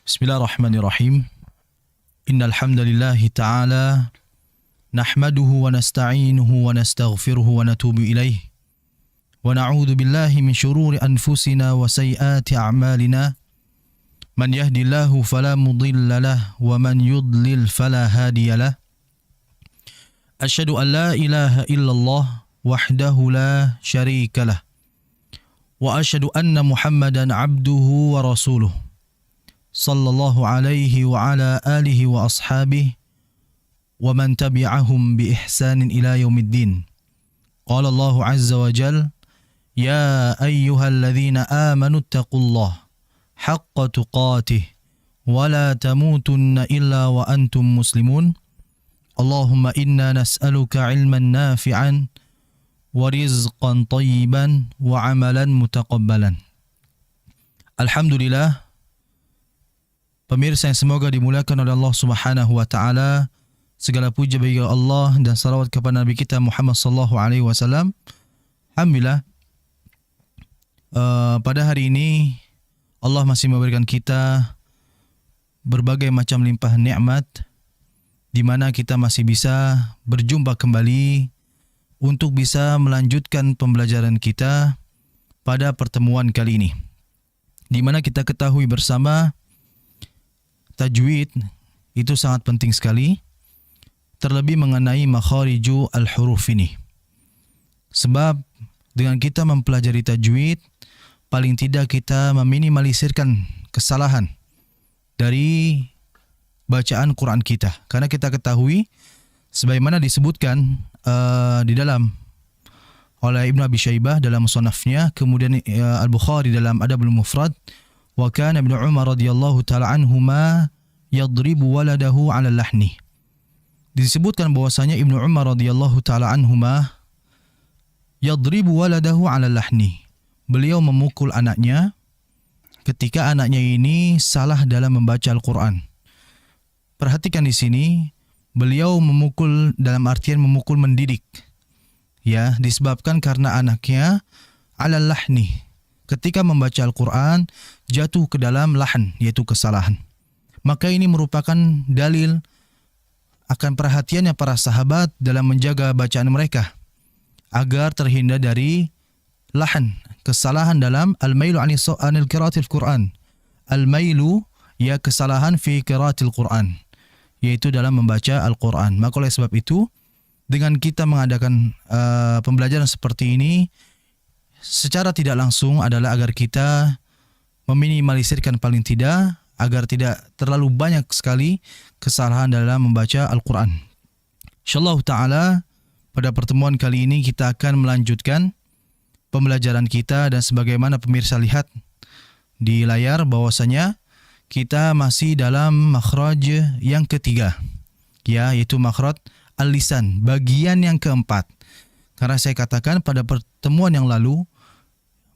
Bismillahirrahmanirrahim. Innal hamdalillah ta'ala nahmaduhu wa nasta'inuhu wa nastaghfiruhu wa natubu ilaih. Wa na'udzu billahi min syururi anfusina wa sayyiati a'malina. Man yahdihillahu fala mudilla lahu wa man yudlil fala hadiya lahu. Asyhadu an la ilaha illallah wahdahu la syarika lah. Wa asyhadu anna Muhammadan abduhu wa rasuluh. Sallallahu alaihi wa ala alihi wa ashabihi wa man tabi'ahum bi ihsanin ila yaumiddin. Qala Allah azza wa jal, ya ayyuhalladzina amanu taqullaha haqqa tuqatih wa la tamutunna illa wa antum muslimun. Allahumma inna nas'aluka ilman nafi'an wa rizqan tayyiban wa amalan mutaqabbalan. Alhamdulillah, pemirsa yang semoga dimuliakan oleh Allah Subhanahu wa taala, segala puji bagi Allah dan salawat kepada Nabi kita Muhammad sallallahu alaihi wasallam. Alhamdulillah, pada hari ini Allah masih memberikan kita berbagai macam limpahan nikmat di mana kita masih bisa berjumpa kembali untuk bisa melanjutkan pembelajaran kita pada pertemuan kali ini. Di mana kita ketahui bersama tajwid itu sangat penting sekali, terlebih mengenai makhariju al-huruf ini. Sebab dengan kita mempelajari tajwid, paling tidak kita meminimalisirkan kesalahan dari bacaan Quran kita. Karena kita ketahui, sebagaimana disebutkan di dalam oleh Ibnu Abi Syaibah dalam musannafnya, kemudian Al-Bukhari dalam Adabul Mufrad, wa kana Ibnu Umar radhiyallahu taala anhuma yadribu waladahu 'ala lahni. Disebutkan bahwasanya Ibnu Umar radhiyallahu taala anhuma yadribu waladahu 'ala lahni. Beliau memukul anaknya ketika anaknya ini salah dalam membaca Al-Qur'an. Perhatikan di sini, beliau memukul dalam artian memukul mendidik. Ya, disebabkan karena anaknya 'ala lahni, ketika membaca Al-Quran jatuh ke dalam lahan, yaitu kesalahan. Maka ini merupakan dalil akan perhatiannya para sahabat dalam menjaga bacaan mereka agar terhindar dari lahan, kesalahan dalam al-mailu anil qiraatil Quran. Al-mailu, ya, kesalahan fi qiraatil Quran, yaitu dalam membaca Al-Quran. Maka oleh sebab itu, dengan kita mengadakan pembelajaran seperti ini, secara tidak langsung adalah agar kita meminimalisirkan paling tidak, agar tidak terlalu banyak sekali kesalahan dalam membaca Al-Quran. InsyaAllah ta'ala, pada pertemuan kali ini kita akan melanjutkan pembelajaran kita, dan sebagaimana pemirsa lihat di layar bahwasanya kita masih dalam makhraj yang ketiga, ya, yaitu makhraj al-lisan, bagian yang keempat. Karena saya katakan pada pertemuan yang lalu,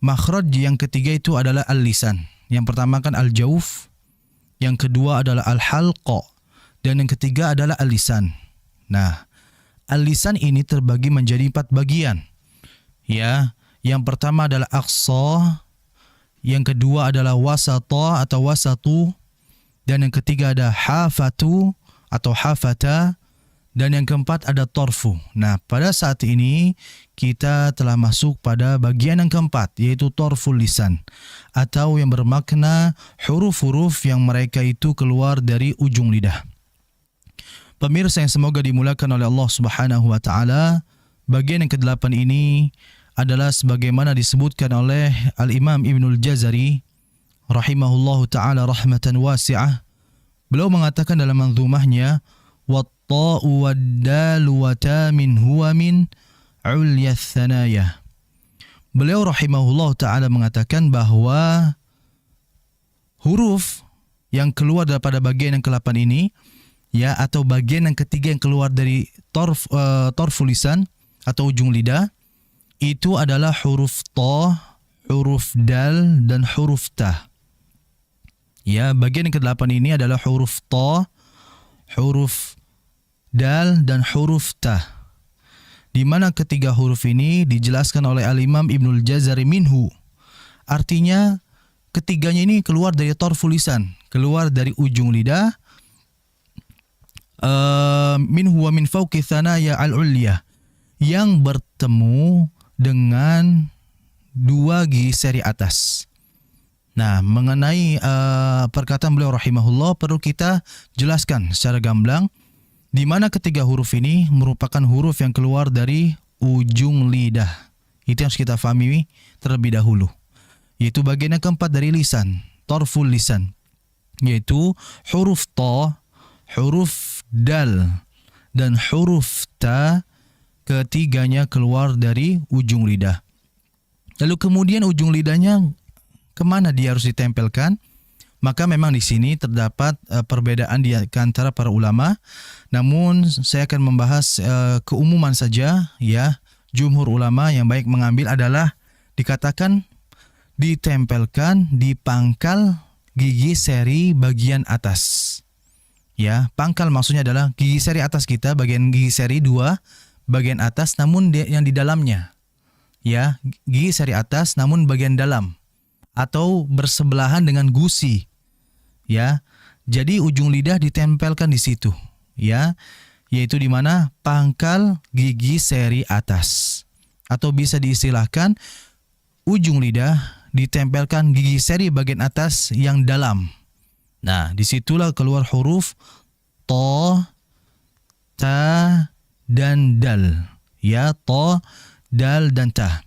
makhraj yang ketiga itu adalah al-lisan. Yang pertama kan al-jauf, yang kedua adalah al-halqa, dan yang ketiga adalah al-lisan. Nah, al-lisan ini terbagi menjadi 4 bagian. Ya, yang pertama adalah aqsa, yang kedua adalah wasata atau wasatu, dan yang ketiga ada hafatu atau hafata, dan yang keempat ada torfu. Nah, pada saat ini kita telah masuk pada bagian yang keempat, yaitu torful lisan, atau yang bermakna huruf-huruf yang mereka itu keluar dari ujung lidah. Pemirsa yang semoga dimuliakan oleh Allah Subhanahu wa taala, bagian yang ke-8 ini adalah sebagaimana disebutkan oleh Al-Imam Ibnul Jazari rahimahullahu taala rahmatan wasi'ah. Beliau mengatakan dalam manzumahnya, wat-ta'u wad-dalu wa tamin huwa min ulya tsanaya. Beliau rahimahullahu taala mengatakan bahwa huruf yang keluar daripada bagian yang ke-8 ini, ya, atau bagian yang ketiga yang keluar dari torful lisan atau ujung lidah, itu adalah huruf ta, huruf dal, dan huruf ta. Ya, bagian yang ke-8 ini adalah huruf ta, huruf dal, dan huruf ta. Di mana ketiga huruf ini dijelaskan oleh Al-Imam Ibnul Jazari minhu. Artinya ketiganya ini keluar dari torful lisan. keluar dari ujung lidah, min huwa min fawqi thanaya al-ulya, yang bertemu dengan dua gigi seri atas. Nah, mengenai perkataan beliau rahimahullah perlu kita jelaskan secara gamblang di mana ketiga huruf ini merupakan huruf yang keluar dari ujung lidah. Itu yang harus kita fahami terlebih dahulu. Yaitu bagian yang keempat dari lisan, tarful lisan, yaitu huruf ta, huruf dal, dan huruf ta, ketiganya keluar dari ujung lidah. Lalu kemudian ujung lidahnya kemana dia harus ditempelkan? Maka memang di sini terdapat perbedaan di antara para ulama. Namun saya akan membahas keumuman saja, ya. Jumhur ulama yang baik mengambil adalah dikatakan ditempelkan di pangkal gigi seri bagian atas. Ya, pangkal maksudnya adalah gigi seri atas kita, bagian gigi seri 2 bagian atas namun yang di dalamnya. Ya, gigi seri atas namun bagian dalam atau bersebelahan dengan gusi. Ya. Jadi ujung lidah ditempelkan di situ, ya. Yaitu di mana pangkal gigi seri atas. Atau bisa diistilahkan ujung lidah ditempelkan gigi seri bagian atas yang dalam. Nah, disitulah keluar huruf to, ta, dan dal. Ya, to, dal, dan ta.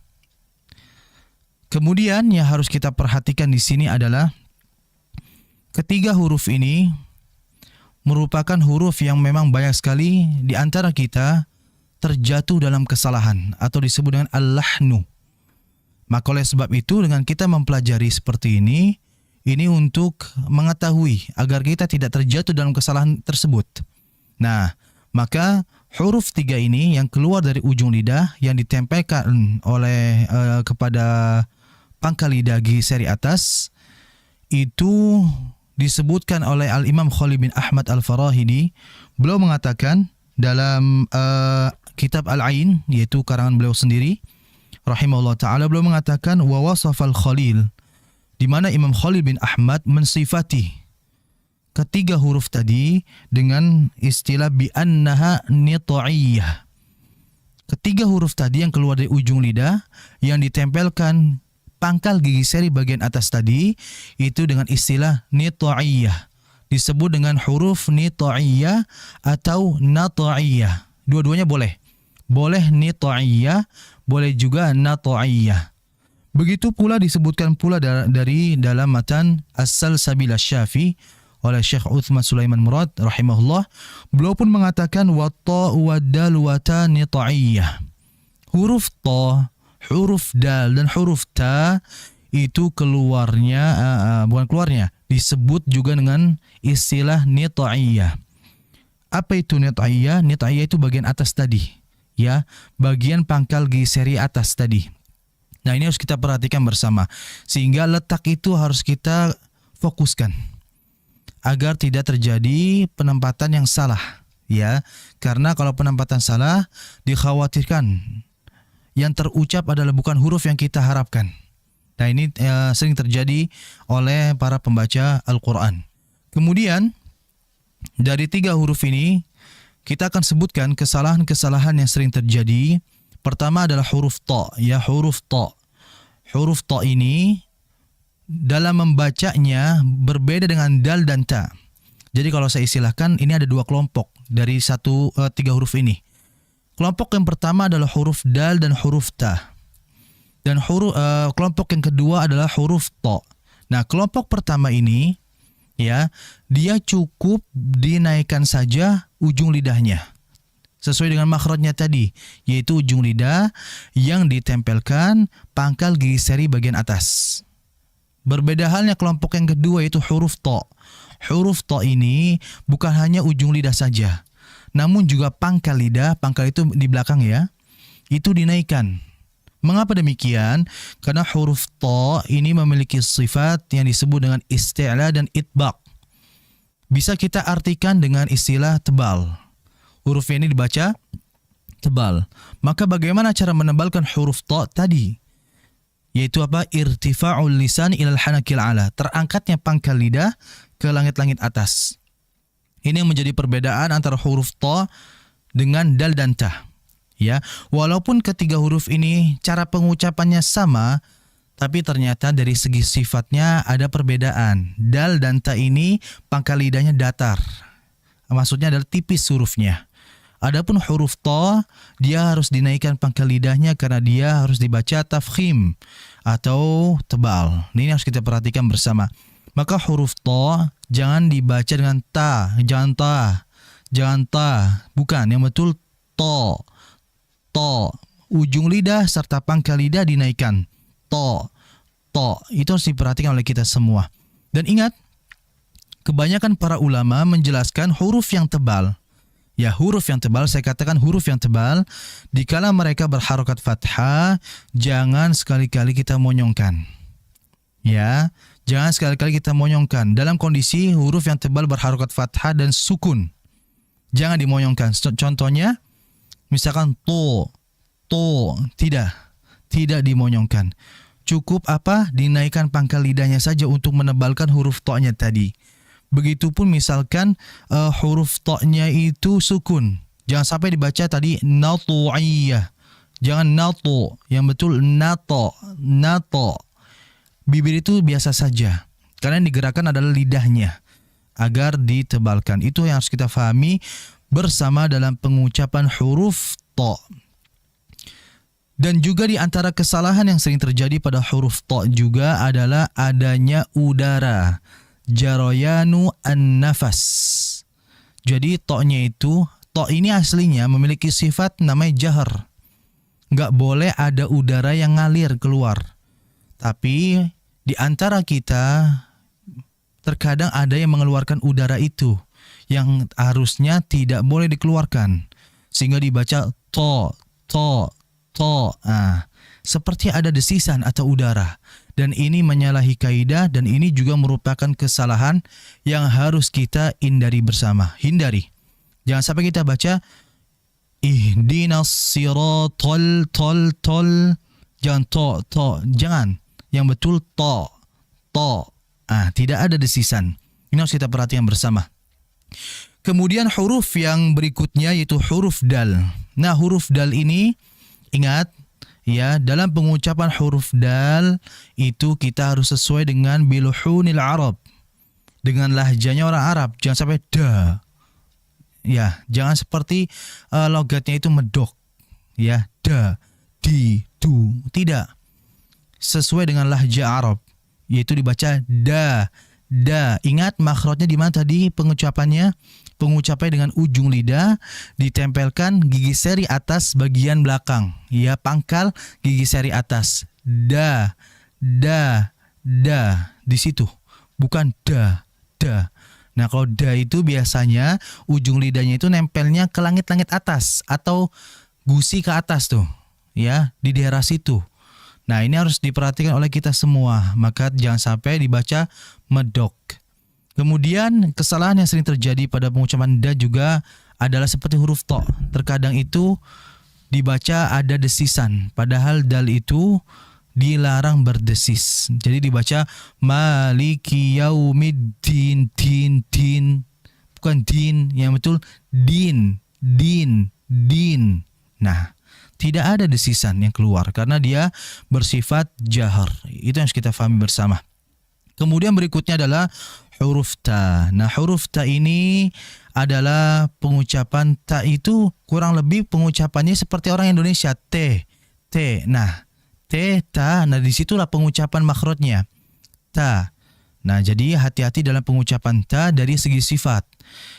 Kemudian yang harus kita perhatikan di sini adalah ketiga huruf ini merupakan huruf yang memang banyak sekali di antara kita terjatuh dalam kesalahan atau disebut dengan al-lahnu. Maka oleh sebab itu dengan kita mempelajari seperti ini untuk mengetahui agar kita tidak terjatuh dalam kesalahan tersebut. Nah, maka huruf 3 ini yang keluar dari ujung lidah yang ditempelkan oleh kepada pangkal lidah gigi seri atas itu disebutkan oleh Al-Imam Khalil bin Ahmad Al-Farahidi. Beliau mengatakan dalam kitab Al-Ain, yaitu karangan beliau sendiri rahimahullah ta'ala, beliau mengatakan wa wasafal Khalil, di mana Imam Khalil bin Ahmad mensifati ketiga huruf tadi dengan istilah bi annaha nita'iyah. Ketiga huruf tadi yang keluar dari ujung lidah yang ditempelkan pangkal gigi seri bagian atas tadi itu dengan istilah nita'iyah. Disebut dengan huruf nita'iyah atau nata'iyah. Dua-duanya boleh. Boleh nita'iyah, boleh juga nata'iyah. Begitu pula disebutkan pula dari dalam matan As-Salsabil Asy-Syafi oleh Syekh Uthman Sulaiman Murad rahimahullah. Beliau pun mengatakan wa ta wa dal wa ta nita'iyah. Huruf ta, huruf dal, dan huruf ta itu disebut juga dengan istilah nita'iyah. Apa itu nita'iyah? Nita'iyah itu bagian atas tadi, ya, bagian pangkal gigi seri atas tadi. Nah, ini harus kita perhatikan bersama sehingga letak itu harus kita fokuskan agar tidak terjadi penempatan yang salah, ya. Karena kalau penempatan salah dikhawatirkan yang terucap adalah bukan huruf yang kita harapkan. Nah, ini sering terjadi oleh para pembaca Al-Quran. Kemudian dari 3 huruf ini kita akan sebutkan kesalahan-kesalahan yang sering terjadi. Pertama adalah huruf ta, ya, huruf ta. Huruf ta ini dalam membacanya berbeda dengan dal dan ta. Jadi kalau saya istilahkan ini ada 2 kelompok dari 3 huruf ini. Kelompok yang pertama adalah huruf dal dan huruf ta. Dan kelompok yang kedua adalah huruf ta. Nah, kelompok pertama ini, ya, dia cukup dinaikkan saja ujung lidahnya sesuai dengan makhrajnya tadi, yaitu ujung lidah yang ditempelkan pangkal gigi seri bagian atas. Berbeda halnya kelompok yang kedua yaitu huruf ta. Huruf ta ini bukan hanya ujung lidah saja, namun juga pangkal lidah, pangkal itu di belakang, ya, itu dinaikkan. Mengapa demikian? Karena huruf ta ini memiliki sifat yang disebut dengan isti'la dan itbaq. Bisa kita artikan dengan istilah tebal. Huruf ini dibaca tebal. Maka bagaimana cara menebalkan huruf ta tadi? Yaitu apa? Irtifa'ul lisan ilal hanakil ala. Terangkatnya pangkal lidah ke langit-langit atas. Ini yang menjadi perbedaan antara huruf ta dengan dal dan ta. Ya, walaupun ketiga huruf ini cara pengucapannya sama, tapi ternyata dari segi sifatnya ada perbedaan. Dal dan ta ini pangkal lidahnya datar. Maksudnya adalah tipis hurufnya. Adapun huruf ta, dia harus dinaikkan pangkal lidahnya karena dia harus dibaca tafkhim atau tebal. Ini harus kita perhatikan bersama. Maka huruf ta jangan dibaca dengan ta, jangan ta, bukan, yang betul ta. Ta, ujung lidah serta pangkal lidah dinaikkan. Ta, itu harus diperhatikan oleh kita semua. Dan ingat, kebanyakan para ulama menjelaskan huruf yang tebal. Ya, huruf yang tebal, saya katakan huruf yang tebal, dikala mereka berharokat fathah, jangan sekali-kali kita monyongkan. Ya, jangan sekali-kali kita monyongkan. Dalam kondisi huruf yang tebal berharokat fathah dan sukun, jangan dimonyongkan. Contohnya, misalkan to, tidak dimonyongkan. Cukup apa? Dinaikkan pangkal lidahnya saja untuk menebalkan huruf to-nya tadi. Begitupun misalkan huruf to-nya itu sukun. Jangan sampai dibaca tadi natu'iyah. Jangan nato, yang betul nato. Bibir itu biasa saja. Karena yang digerakkan adalah lidahnya agar ditebalkan. Itu yang harus kita fahami bersama dalam pengucapan huruf to. Dan juga di antara kesalahan yang sering terjadi pada huruf to juga adalah adanya udara. Jarayanu an-nafas. Jadi to-nya itu, to ini aslinya memiliki sifat namanya jahar. Nggak boleh ada udara yang ngalir keluar. Tapi di antara kita terkadang ada yang mengeluarkan udara itu yang harusnya tidak boleh dikeluarkan. Sehingga dibaca to. Seperti ada desisan atau udara. Dan ini menyalahi kaidah dan ini juga merupakan kesalahan yang harus kita hindari bersama. Hindari. Jangan sampai kita baca ihdinas siratal tol. Jangan to. Jangan. Yang betul to. Tidak ada desisan. Ini harus kita perhatikan bersama. Kemudian huruf yang berikutnya yaitu huruf dal. Nah, huruf dal ini ingat, ya, dalam pengucapan huruf dal itu kita harus sesuai dengan biluhunil Arab, dengan lahjanya orang Arab. Jangan sampai da. Ya, jangan seperti logatnya itu medok. Ya, da, di, du. Tidak. Sesuai dengan lahja Arab, yaitu dibaca da. Ingat makhrajnya di mana tadi pengucapannya? Pengucapannya dengan ujung lidah ditempelkan gigi seri atas bagian belakang. Ya, pangkal gigi seri atas. Da. Di situ. Bukan da. Nah, kalau da itu biasanya ujung lidahnya itu nempelnya ke langit-langit atas atau gusi ke atas tuh. Ya, di daerah situ. Nah, ini harus diperhatikan oleh kita semua. Maka jangan sampai dibaca medok. Kemudian kesalahan yang sering terjadi pada pengucapan da juga adalah seperti huruf to. Terkadang itu dibaca ada desisan. Padahal dal itu dilarang berdesis. Jadi dibaca maliki yaumiddin, din. Bukan din, yang betul din. Nah, tidak ada desisan yang keluar karena dia bersifat jahar. Itu yang harus kita fahami bersama. Kemudian berikutnya adalah huruf ta. Nah, huruf ta ini adalah pengucapan ta itu kurang lebih pengucapannya seperti orang Indonesia. T. Nah, ta. Nah, disitulah pengucapan makhrajnya. Ta. Nah, jadi hati-hati dalam pengucapan ta dari segi sifat.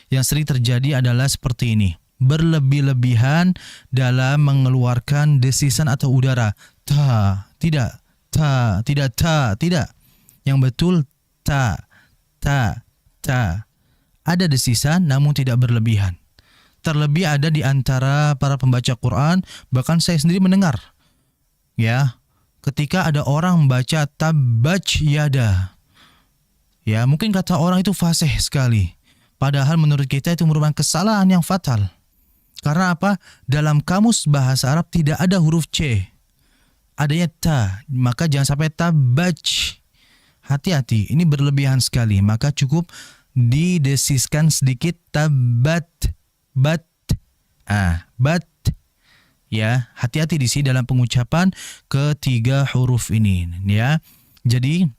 Yang sering terjadi adalah seperti ini. Berlebih-lebihan dalam mengeluarkan desisan atau udara. Ta. Tidak. Yang betul ta. Ada desisan namun tidak berlebihan. Terlebih ada di antara para pembaca Quran, bahkan saya sendiri mendengar. Ya, ketika ada orang membaca tabbat yada. Ya, mungkin kata orang itu fasih sekali. Padahal menurut kita itu merupakan kesalahan yang fatal. Karena apa? Dalam kamus bahasa Arab tidak ada huruf C. Adanya ta. Maka jangan sampai tabaj. Hati-hati, ini berlebihan sekali. Maka cukup didesiskan sedikit tabat, bat, bat. Ya, hati-hati di sini dalam pengucapan ketiga huruf ini. Ya, jadi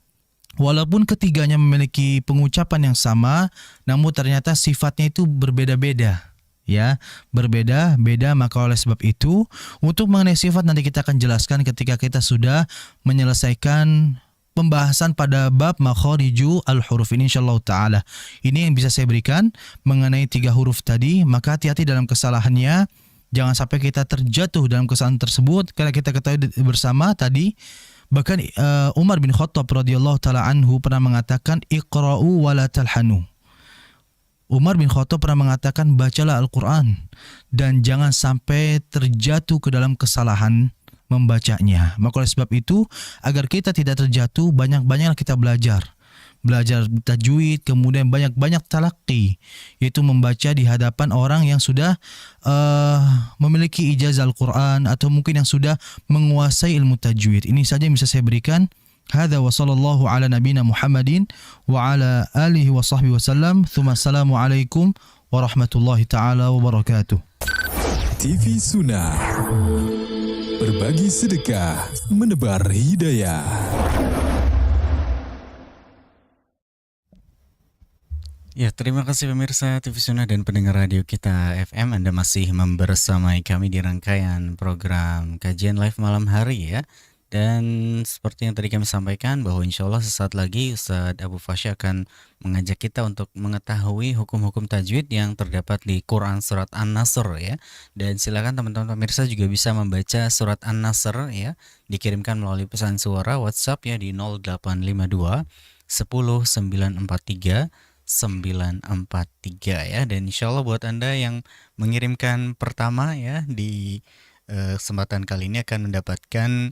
walaupun ketiganya memiliki pengucapan yang sama, namun ternyata sifatnya itu berbeda-beda. Ya, berbeda-beda. Maka oleh sebab itu, untuk mengenai sifat nanti kita akan jelaskan ketika kita sudah menyelesaikan pembahasan pada bab makhariju al-huruf ini insyaallah taala. Ini yang bisa saya berikan mengenai 3 huruf tadi. Maka hati-hati dalam kesalahannya. Jangan sampai kita terjatuh dalam kesalahan tersebut, karena kita ketahui bersama tadi. Bahkan Umar bin Khattab radhiyallahu taala anhu pernah mengatakan iqra'u wa la talhanu. Umar bin Khattab pernah mengatakan bacalah Al-Quran dan jangan sampai terjatuh ke dalam kesalahan membacanya. Maka oleh sebab itu, agar kita tidak terjatuh, banyak-banyaklah kita belajar tajwid, kemudian banyak-banyak talaqi, yaitu membaca di hadapan orang yang sudah memiliki ijazah Al-Quran atau mungkin yang sudah menguasai ilmu tajwid. Ini saja yang bisa saya berikan. Hadza wa sallallahu ala nabiyina Muhammadin wa ala alihi wa sahbihi wasallam. Tsumma assalamu alaikum warahmatullahi taala wabarakatuh. TV Sunnah, berbagi sedekah, menebar hidayah. Ya, terima kasih pemirsa TV Sunnah dan pendengar radio kita FM. Anda masih membersamai kami di rangkaian program kajian live malam hari ya. Dan seperti yang tadi kami sampaikan bahwa insya Allah sesaat lagi Ustadz Abu Fasya akan mengajak kita untuk mengetahui hukum-hukum tajwid yang terdapat di Quran Surat An-Nasr ya. Dan silakan teman-teman pemirsa juga bisa membaca Surat An-Nasr ya. Dikirimkan melalui pesan suara WhatsApp ya di 0852 10 943 943 ya. Dan insya Allah buat Anda yang mengirimkan pertama ya di kesempatan kali ini akan mendapatkan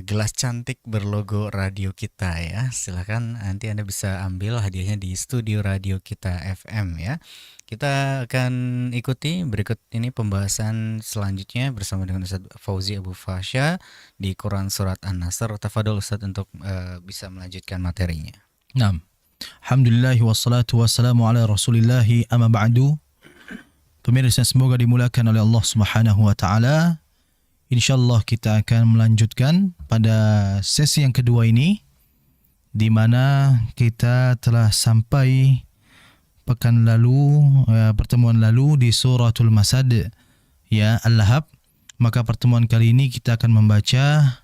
gelas cantik berlogo radio kita ya. Silakan nanti Anda bisa ambil hadiahnya di studio radio kita FM ya. Kita akan ikuti berikut ini pembahasan selanjutnya bersama dengan Ustaz Fauzi Abu Fasya di Quran Surat An-Nasr. Tafadhol Ustaz untuk bisa melanjutkan materinya. Naam. Alhamdulillah wassalatu wassalamu ala rasulillahi amma ba'du. Pemirsa semoga dimulakan oleh Allah Subhanahu wa taala. InsyaAllah kita akan melanjutkan pada sesi yang kedua ini, di mana kita telah sampai pekan lalu, pertemuan lalu di suratul Masad ya, Al-Lahab. Maka pertemuan kali ini kita akan membaca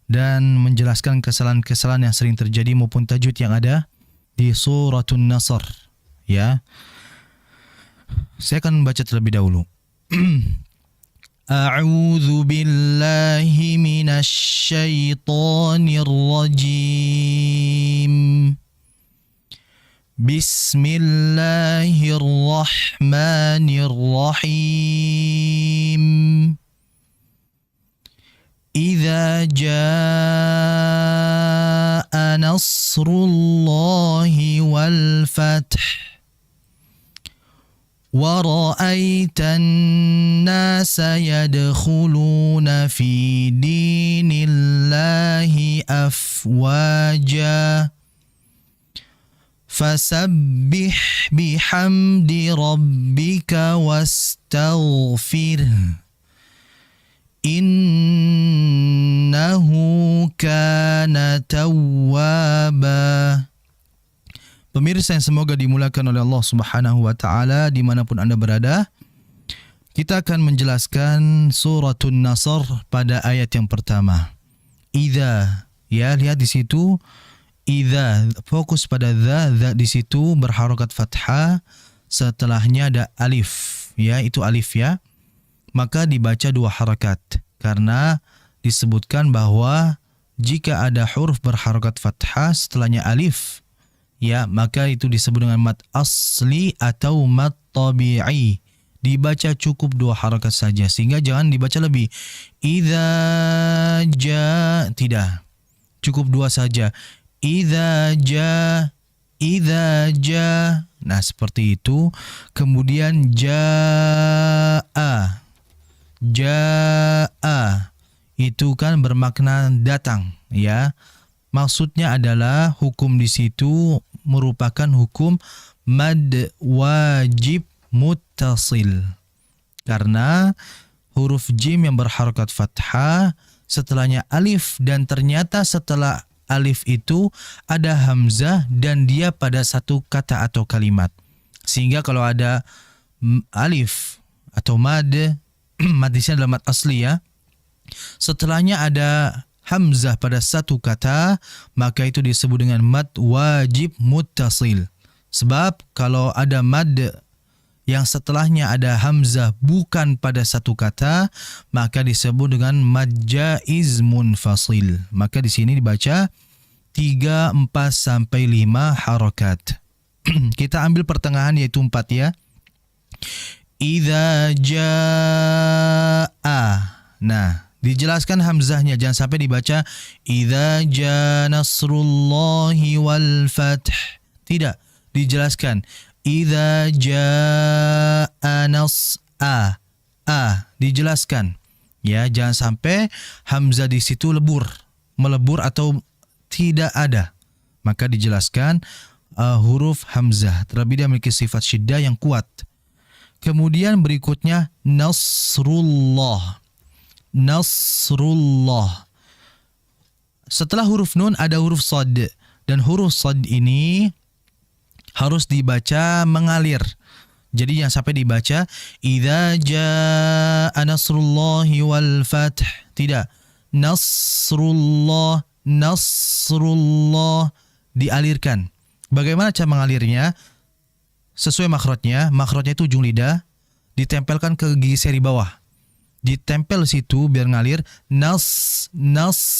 dan menjelaskan kesalahan-kesalahan yang sering terjadi maupun tajwid yang ada di suratul Nasr ya. Saya akan membaca terlebih dahulu. A'udzu billahi minasy syaithanir rajim. Bismillahirrahmanirrahim. Idza jaa nasrullahi wal fath وَرَأَيْتَ النَّاسَ يَدْخُلُونَ فِي دِينِ اللَّهِ أَفْوَاجًا فَسَبِّحْ بِحَمْدِ رَبِّكَ وَاسْتَغْفِرْهُ إِنَّهُ كَانَ تَوَّابًا. Pemirsa yang semoga dimulakan oleh Allah Subhanahu wa taala dimanapun Anda berada, kita akan menjelaskan suratul Nasr pada ayat yang pertama. Idza, ya lihat di situ idza, fokus pada za di situ berharokat fathah, setelahnya ada alif, ya itu alif ya. Maka dibaca 2 harakat karena disebutkan bahwa jika ada huruf berharokat fathah setelahnya alif, ya, maka itu disebut dengan mad asli atau mad tabi'i. Dibaca cukup 2 harakat saja, sehingga jangan dibaca lebih. Idza ja, tidak. Cukup 2 saja. Idza ja, idza ja. Nah, seperti itu. Kemudian jaa. Jaa. Itu kan bermakna datang, ya. maksudnya adalah hukum di situ merupakan hukum mad wajib muttasil. Karena huruf jim yang berharakat fathah setelahnya alif dan ternyata setelah alif itu ada hamzah dan dia pada satu kata atau kalimat. Sehingga kalau ada alif atau mad, mad di sini adalah mad asli ya. Setelahnya ada hamzah pada satu kata, maka itu disebut dengan mad wajib muttasil. Sebab kalau ada mad yang setelahnya ada hamzah bukan pada satu kata, maka disebut dengan mad jaiz munfasil. Maka di sini dibaca 3, 4 sampai 5 harakat. Kita ambil pertengahan yaitu 4 ya. Idza jaa. Nah, dijelaskan hamzahnya, jangan sampai dibaca idza jaa nasrullahi wal fath. Tidak, dijelaskan idza jaa dijelaskan. Ya, jangan sampai hamzah di situ melebur atau tidak ada. Maka dijelaskan huruf hamzah terlebih dia memiliki sifat syiddah yang kuat. Kemudian berikutnya nasrullah. Nasrullah. Setelah huruf nun ada huruf shad dan huruf shad ini harus dibaca mengalir. Jadi yang sampai dibaca idza jaa nasrullahi wal fath. Tidak. Nasrullah, nasrullah dialirkan. Bagaimana cara mengalirnya? Sesuai makhrajnya. Makhrajnya itu ujung lidah ditempelkan ke gigi seri bawah. Ditempel situ biar ngalir nasrullah.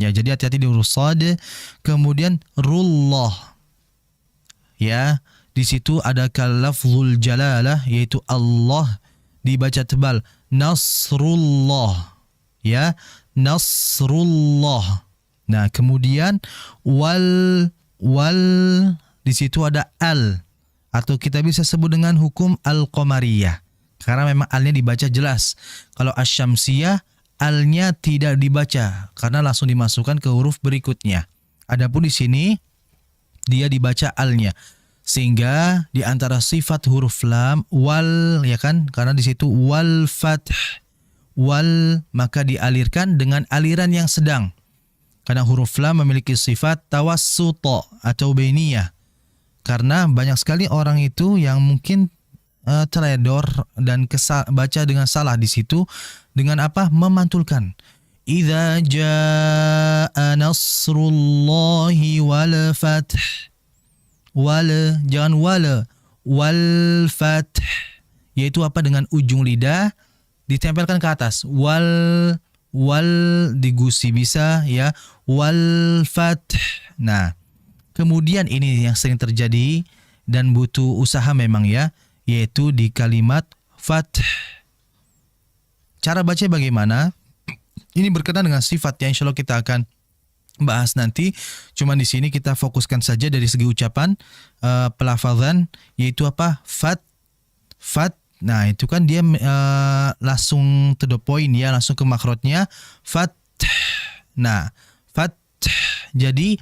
Ya, jadi hati-hati di huruf shad. Kemudian rullah. Ya, di situ ada lafzul jalalah yaitu Allah dibaca tebal nasrullah. Ya, nasrullah. Nah, kemudian wal di situ ada al atau kita bisa sebut dengan hukum al-qamariyah. Karena memang alnya dibaca jelas. Kalau asy-syamsiyah alnya tidak dibaca karena langsung dimasukkan ke huruf berikutnya. Adapun di sini dia dibaca alnya. Sehingga di antara sifat huruf lam wal ya kan, karena di situ wal fath wal maka dialirkan dengan aliran yang sedang. Karena huruf lam memiliki sifat tawassuta atau bainiyah. Karena banyak sekali orang itu yang mungkin teledor dan baca dengan salah di situ dengan apa? Memantulkan. Idza jaa nasrullahi wal fath. Wal, jangan wal fath. Yaitu apa? Dengan ujung lidah ditempelkan ke atas. Wal digusi bisa ya. Wal fath. Nah, kemudian ini yang sering terjadi dan butuh usaha memang ya, yaitu di kalimat fath. Cara baca bagaimana? Ini berkenaan dengan sifat yang insya Allah kita akan bahas nanti. Cuman di sini kita fokuskan saja dari segi ucapan, pelafazan, yaitu apa? Fath. Nah, itu kan dia langsung to the point ya, langsung ke makhrajnya. Fath. Nah, fath. Jadi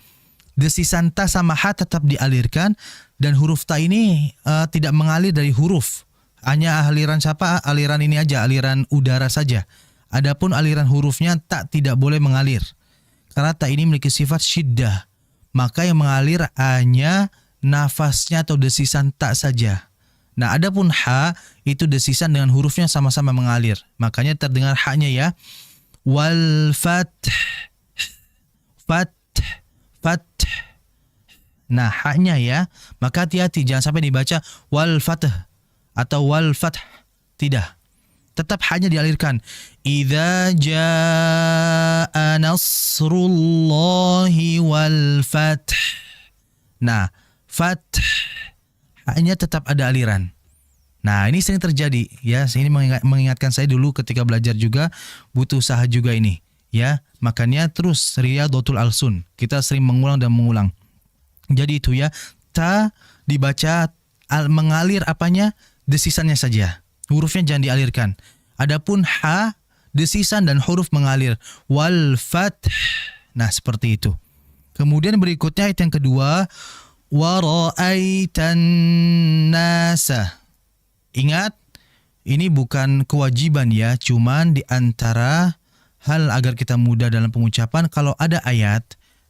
desisan ta sama ha tetap dialirkan dan huruf ta ini tidak mengalir dari huruf. Hanya aliran siapa? Aliran ini aja, aliran udara saja. Adapun aliran hurufnya tak tidak boleh mengalir. Karena ta ini memiliki sifat syiddah. Maka yang mengalir hanya nafasnya atau desisan ta saja. Nah, adapun ha itu desisan dengan hurufnya sama-sama mengalir. Makanya terdengar ha-nya ya. Wal fath. Fath. Nah, ha-nya ya. Maka hati-hati jangan sampai dibaca wal fath atau wal fath. Tidak. Tetap hanya dialirkan. Idza jaa nasrullahi wal fath. Nah, fath hanya tetap ada aliran. Nah, ini sering terjadi ya. Ini mengingatkan saya dulu ketika belajar juga butuh usaha juga ini ya. Makanya terus riyadhatul alsun. Kita sering mengulang dan mengulang. Jadi itu ya, ta dibaca mengalir apanya? Desisannya saja. Hurufnya jangan dialirkan. Adapun ha desisan dan huruf mengalir. Wal fath. Nah, seperti itu. Kemudian berikutnya ayat yang kedua, wa ra'aitan nasa. Ingat, ini bukan kewajiban ya, cuman di antara hal agar kita mudah dalam pengucapan, kalau ada ayat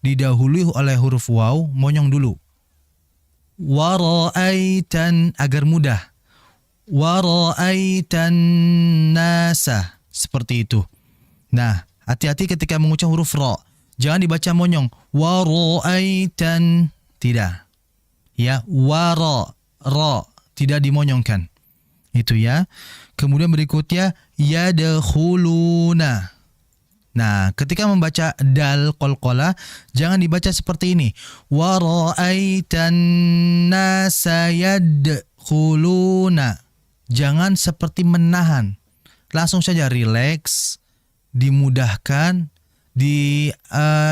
didahului oleh huruf waw, monyong dulu. Wa ra'aitan, agar mudah. Wa ra'aitan nasa, seperti itu. Nah, hati-hati ketika mengucap huruf ra. Jangan dibaca monyong. Wa ra'aitan, tidak. Ya, wa ra, tidak dimonyongkan. Itu ya. Kemudian berikutnya yadkhuluna. Nah, ketika membaca dal qalqalah jangan dibaca seperti ini. Wa ra'aitan nasa yadkhuluna. Jangan seperti menahan. Langsung saja relax, dimudahkan,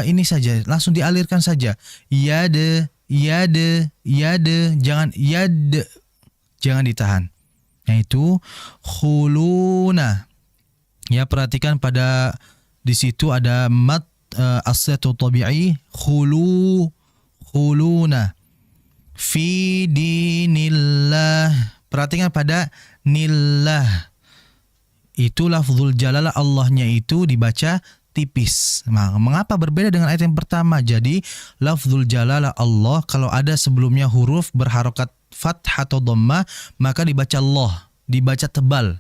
ini saja, langsung dialirkan saja. Yade, jangan jangan ditahan. Yaitu khuluna. Ya, perhatikan pada di situ ada mat as-satu tabi'i, khuluna. Fi dinillah. Perhatikan pada nillah. Itu lafzul jalalah Allahnya itu dibaca tipis. Nah, mengapa berbeda dengan ayat yang pertama? Jadi lafzul jalalah Allah kalau ada sebelumnya huruf berharokat fathah atau dhammah maka dibaca Allah, dibaca tebal.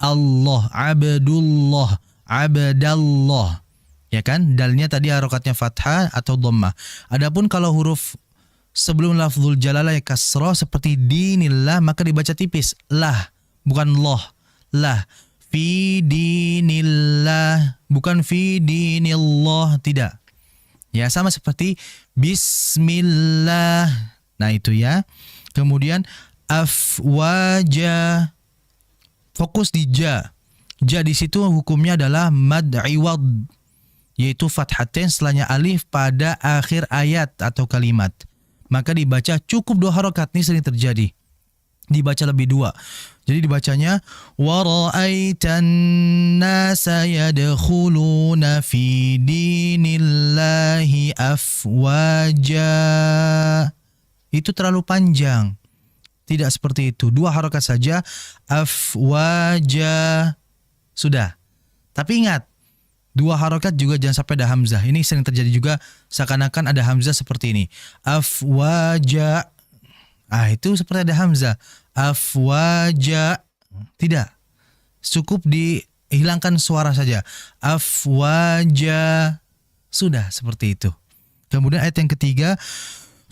Allah, abdullah, abdallah. Ya kan? Dalnya tadi harokatnya fathah atau dhammah. Adapun kalau huruf sebelum lafzul jalalah ya kasrah seperti dinillah maka dibaca tipis. Lah, bukan loh. Lah. Fi dinillah, bukan fi dinillah, tidak. Ya, sama seperti bismillah. Nah, itu ya. Kemudian afwaja. Fokus di ja. Ja di situ hukumnya adalah mad iwad, yaitu fathatain setelahnya alif pada akhir ayat atau kalimat. Maka dibaca cukup 2 harokat, ini sering terjadi. Dibaca lebih 2. Jadi dibacanya wa ra'aitan nasa yadkhuluna fi dinillahi afwaja. Itu terlalu panjang. Tidak seperti itu. 2 harokat saja. Afwaja. Sudah. Tapi ingat, 2 harokat juga jangan sampai ada hamzah. Ini sering terjadi juga seakan-akan ada hamzah seperti ini. Afwaja. Itu seperti ada hamzah. Afwaja. Tidak. Cukup dihilangkan suara saja. Afwaja. Sudah seperti itu. Kemudian ayat yang ketiga.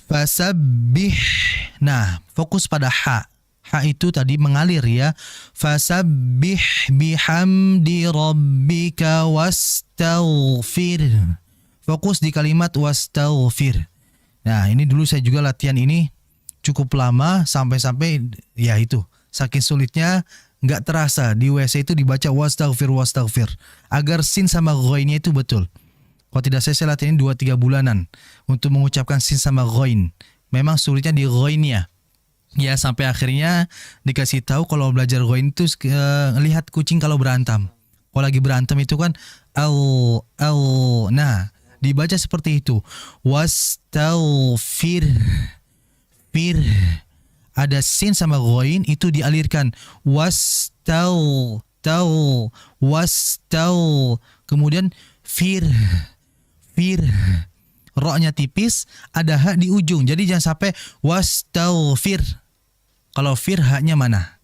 Fasabbih. Nah, fokus pada ha. Ha itu tadi mengalir ya. Fasabbih bihamdi rabbika wastaghfir. Fokus di kalimat wastaghfir. Nah, ini dulu saya juga latihan ini cukup lama sampai-sampai ya itu saking sulitnya nggak terasa di WC itu dibaca wastaghfir agar sin sama ghainnya itu betul. Kalau tidak saya latihan 2-3 bulanan untuk mengucapkan sin sama ghain. Memang sulitnya di ghainnya. Ya, sampai akhirnya dikasih tahu kalau belajar ghain itu lihat kucing kalau berantem. Kalau lagi berantem itu kan nah, dibaca seperti itu. Wastaghfir. Ada sin sama ghain itu dialirkan. Wastaw. Kemudian fir. Ra-nya tipis, ada ha di ujung. Jadi jangan sampai wastaghfir. Kalau fir ha-nya mana?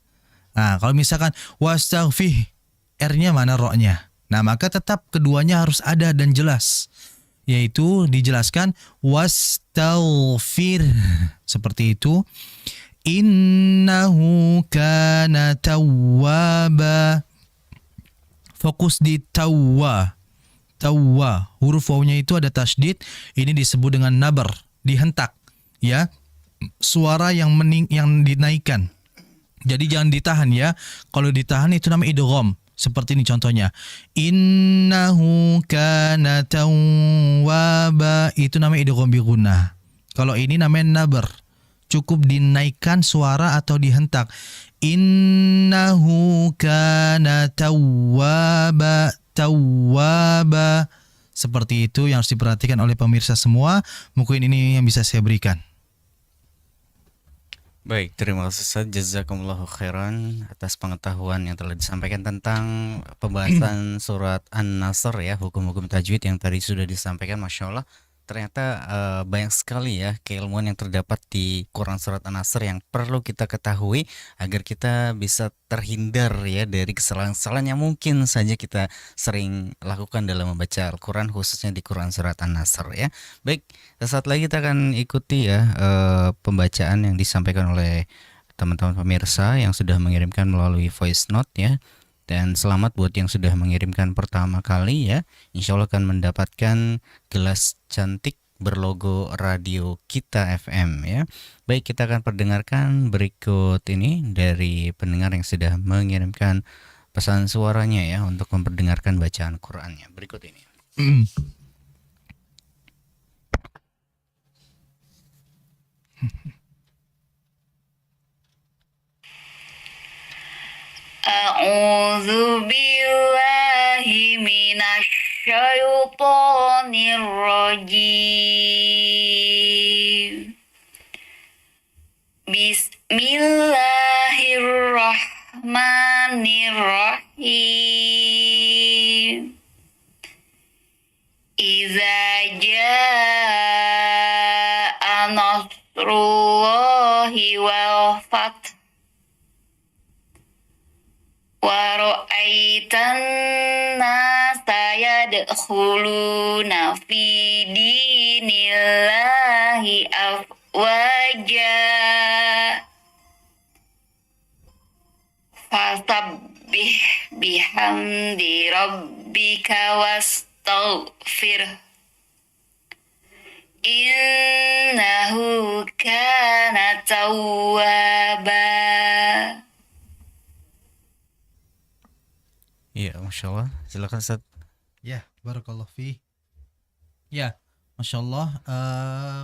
Nah, kalau misalkan wastaghfir, R-nya mana ra-nya? Nah, maka tetap keduanya harus ada dan jelas. Yaitu dijelaskan wastaghfir. Seperti itu. Innahu kana tawwaba. Fokus di tawwa. Huruf wawnya itu ada tasydid. Ini disebut dengan nabar, dihentak. Ya. Suara yang dinaikkan. Jadi jangan ditahan ya. Kalau ditahan itu namanya idgham. Seperti ini contohnya. Innahu kana tawwaba. Itu namanya idgham bi gunnah. Kalau ini namanya nabar. cukup dinaikkan suara atau dihentak. Innahu kana tawwaba, tawwaba. Seperti itu yang harus diperhatikan oleh pemirsa semua. Mungkin ini yang bisa saya berikan. Baik, terima kasih Ustaz. Jazakumullahu khairan atas pengetahuan yang telah disampaikan tentang pembahasan surat An-Nasr ya, hukum-hukum tajwid yang tadi sudah disampaikan. Masya Allah, ternyata banyak sekali ya keilmuan yang terdapat di Quran surat An-Nasr yang perlu kita ketahui agar kita bisa terhindar ya dari kesalahan-kesalahan yang mungkin saja kita sering lakukan dalam membaca Al-Quran, khususnya di Quran surat An-Nasr ya. Baik, sesaat lagi kita akan ikuti ya pembacaan yang disampaikan oleh teman-teman pemirsa yang sudah mengirimkan melalui voice note ya. Dan selamat buat yang sudah mengirimkan pertama kali ya. Insya Allah akan mendapatkan gelas cantik berlogo Radio Kita FM ya. Baik, kita akan perdengarkan berikut ini dari pendengar yang sudah mengirimkan pesan suaranya ya untuk memperdengarkan bacaan Qur'annya. Berikut ini. A'udzu billahi minasy syaithanir rajim. Bismillahirrahmanirrahim. Iza jaa nasrullahi wal fath wa ra'aitan nasa yadkhuluna fi dinillahi afwaja fasabbih bihamdi rabbika wastaghfir innahu kana tawwaba. Iya, Masya Allah. Silakan Ustaz. Ya, barakallahu fi. Ya, Masya Allah,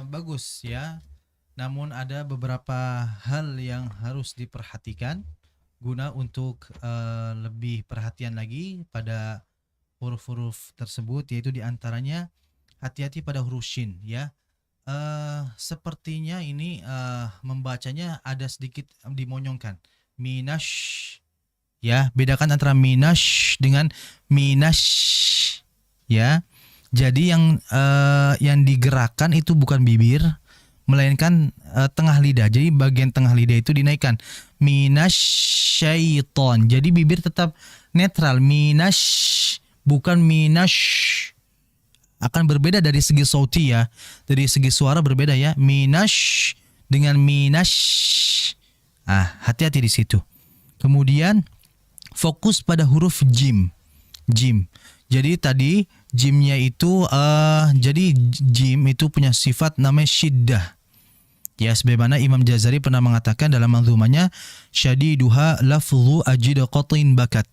bagus ya. Namun ada beberapa hal yang harus diperhatikan guna untuk lebih perhatian lagi pada huruf-huruf tersebut, yaitu diantaranya hati-hati pada huruf shin ya. Sepertinya ini membacanya ada sedikit dimonyongkan. Minash ya, bedakan antara minash dengan minash ya. Jadi yang digerakkan itu bukan bibir, melainkan tengah lidah. Jadi bagian tengah lidah itu dinaikkan. Minasyaiton. Jadi bibir tetap netral. Minash bukan minash. Akan berbeda dari segi sauti ya. Dari segi suara berbeda ya. Minash dengan minash. Hati-hati di situ. Kemudian fokus pada huruf jim. Jim. Jadi tadi jimnya itu jadi jim itu punya sifat namanya syiddah. Ya, sebagaimana Imam Jazari pernah mengatakan dalam manzumanya syadiduha lafzu ajid qatin bakat.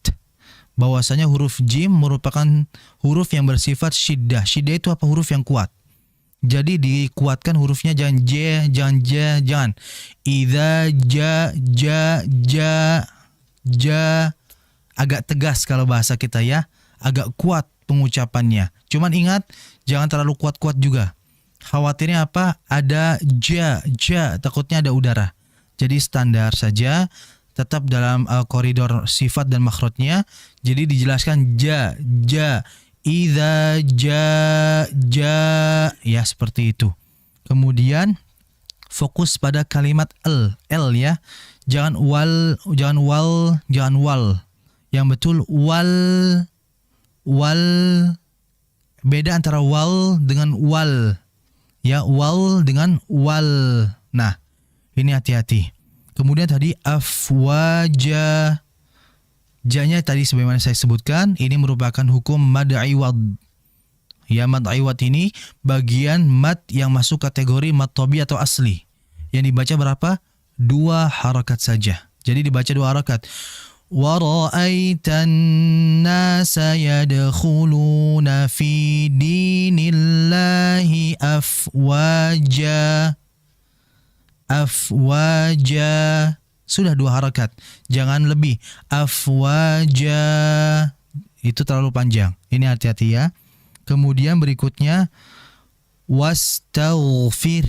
Bahwasanya huruf jim merupakan huruf yang bersifat syiddah. Syiddah itu apa? Huruf yang kuat. Jadi dikuatkan hurufnya, jangan j, jangan j, jangan. Idza ja agak tegas kalau bahasa kita ya, agak kuat pengucapannya. Cuman ingat jangan terlalu kuat-kuat juga. Khawatirnya apa? Ada ja, takutnya ada udara. Jadi standar saja, tetap dalam koridor sifat dan makhrajnya. Jadi dijelaskan ja, idza ja ya, seperti itu. Kemudian fokus pada kalimat l ya. Jangan wal. Yang betul wal. Beda antara wal dengan wal. Ya, wal dengan wal. Nah, ini hati-hati. Kemudian tadi afwaja. Janya tadi sebagaimana saya sebutkan, ini merupakan hukum mad iwad. Ya, mad iwad ini bagian mad yang masuk kategori mad tabi atau asli. Yang dibaca berapa? 2 harakat saja. Jadi dibaca 2 harakat. Wa ra'aitan nasa yadkhuluna fi dinillahi afwaja. afwaja. Sudah 2 harakat, jangan lebih. Afwaja itu terlalu panjang. Ini hati-hati ya. Kemudian berikutnya wastaghfir.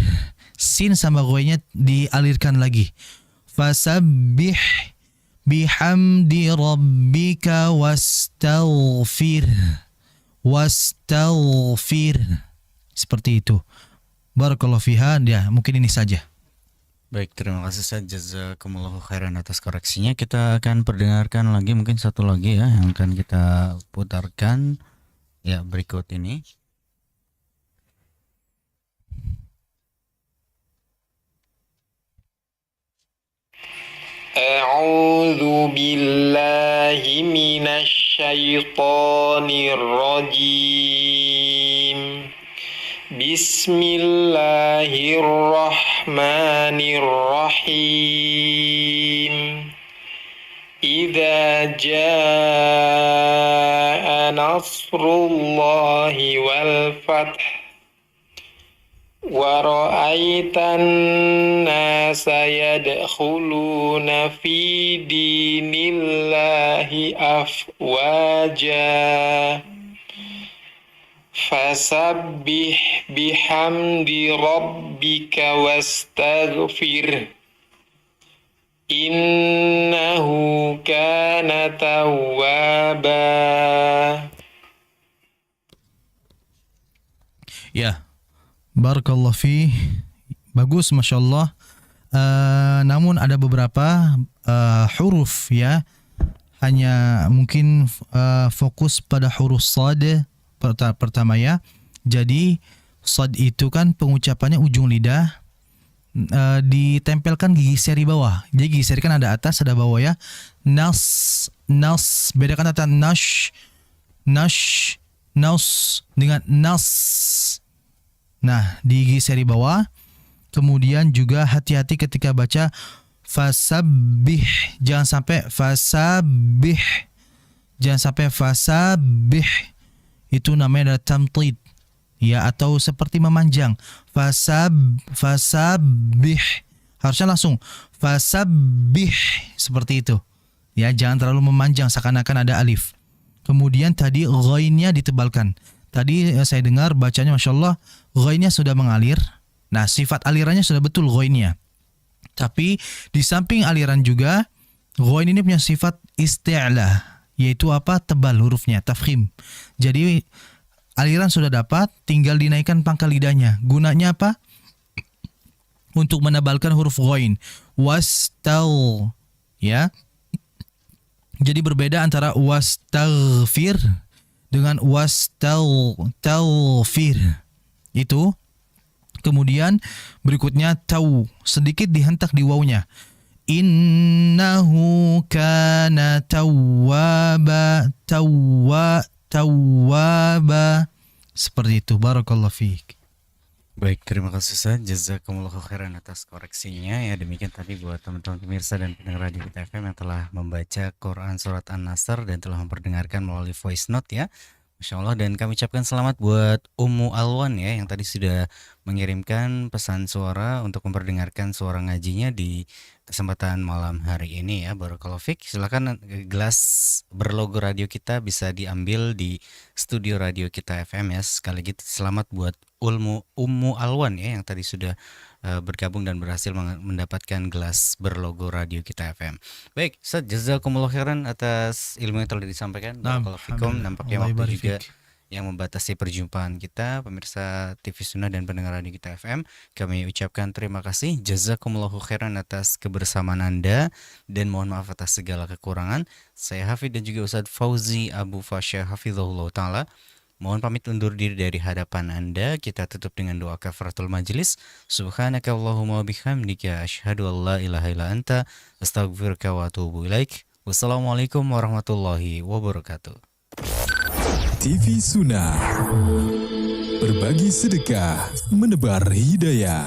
Sin sama ghoinya dialirkan lagi. Fasabbih bihamdi rabbika wastaghfir. Wastaghfir. Seperti itu. Barakallahu fiha. Ya, mungkin ini saja. Baik, terima kasih Ustaz. Jazakumullahu khairan atas koreksinya. Kita akan perdengarkan lagi mungkin satu lagi ya yang akan kita putarkan ya berikut ini. أعوذ بالله من الشيطان الرجيم بسم الله الرحمن الرحيم إذا جاء نصر الله والفتح ورأيت الناس يدخلون في دين الله أفواجا فسبح بحمد ربك واستغفره إنه كان توابا. Ya, barakallahu fi. Bagus, Masya Allah. Namun ada beberapa huruf ya. Hanya mungkin fokus pada huruf sad pertama ya. Jadi sad itu kan pengucapannya ujung lidah ditempelkan gigi seri bawah. Jadi gigi seri kan ada atas ada bawah ya. Nas, bedakan antara nash, nas dengan nas. Nah, di gigi seri bawah. Kemudian juga hati-hati ketika baca fasabbih. Jangan sampai fasabbih. Jangan sampai fasabbih. Itu namanya adalah tamtid. Ya, atau seperti memanjang. Fasabbih. Harusnya langsung fasabbih seperti itu. Ya, jangan terlalu memanjang seakan-akan ada alif. Kemudian tadi ghainnya ditebalkan. Tadi saya dengar bacanya Masya Allah ghainnya sudah mengalir. Nah, sifat alirannya sudah betul ghainnya. Tapi di samping aliran juga ghain ini punya sifat isti'la, yaitu apa? Tebal hurufnya, tafkhim. Jadi aliran sudah dapat, tinggal dinaikkan pangkal lidahnya. Gunanya apa? Untuk menebalkan huruf ghain. Wastal, ya. Jadi berbeda antara wastaghfir dengan wastalfir. Itu. Kemudian berikutnya tau, sedikit dihentak di wawnya. Innahu kana tawwaba. Seperti itu. Barakallahu fiik. Baik, terima kasih Ustaz. Jazakumullahu khairan atas koreksinya. Ya, demikian tadi buat teman-teman pemirsa dan pendengar Radio Kita FM yang telah membaca Quran Surat An-Nasr dan telah memperdengarkan melalui voice note ya. Masya Allah, dan kami ucapkan selamat buat Ummu Alwan ya yang tadi sudah mengirimkan pesan suara untuk memperdengarkan suara ngajinya di kesempatan malam hari ini ya. Barakallahu fiik. Silakan gelas berlogo radio kita bisa diambil di studio Radio Kita FM ya. Sekali lagi selamat buat Ummu Alwan ya yang tadi sudah bergabung dan berhasil mendapatkan gelas berlogo Radio Kita FM. Baik, Ustaz, jazakumullah khairan atas ilmu yang telah disampaikan. Barakallahu fikum. Nampaknya waktu juga yang membatasi perjumpaan kita, pemirsa TV Sunnah dan pendengar Radio Kita FM. Kami ucapkan terima kasih, jazakumullahu khairan atas kebersamaan Anda dan mohon maaf atas segala kekurangan. Saya Hafid dan juga Ustaz Fauzi Abu Fasya hafizahullah ta'ala mohon pamit undur diri dari hadapan Anda. Kita tutup dengan doa kafaratul majlis. Subhanaka Allahumma bihamdika asyhadu an la ilaha illa anta astaghfiruka wa atubu ilaik. Wassalamualaikum warahmatullahi wabarakatuh. TV Sunnah, berbagi sedekah, menebar hidayah.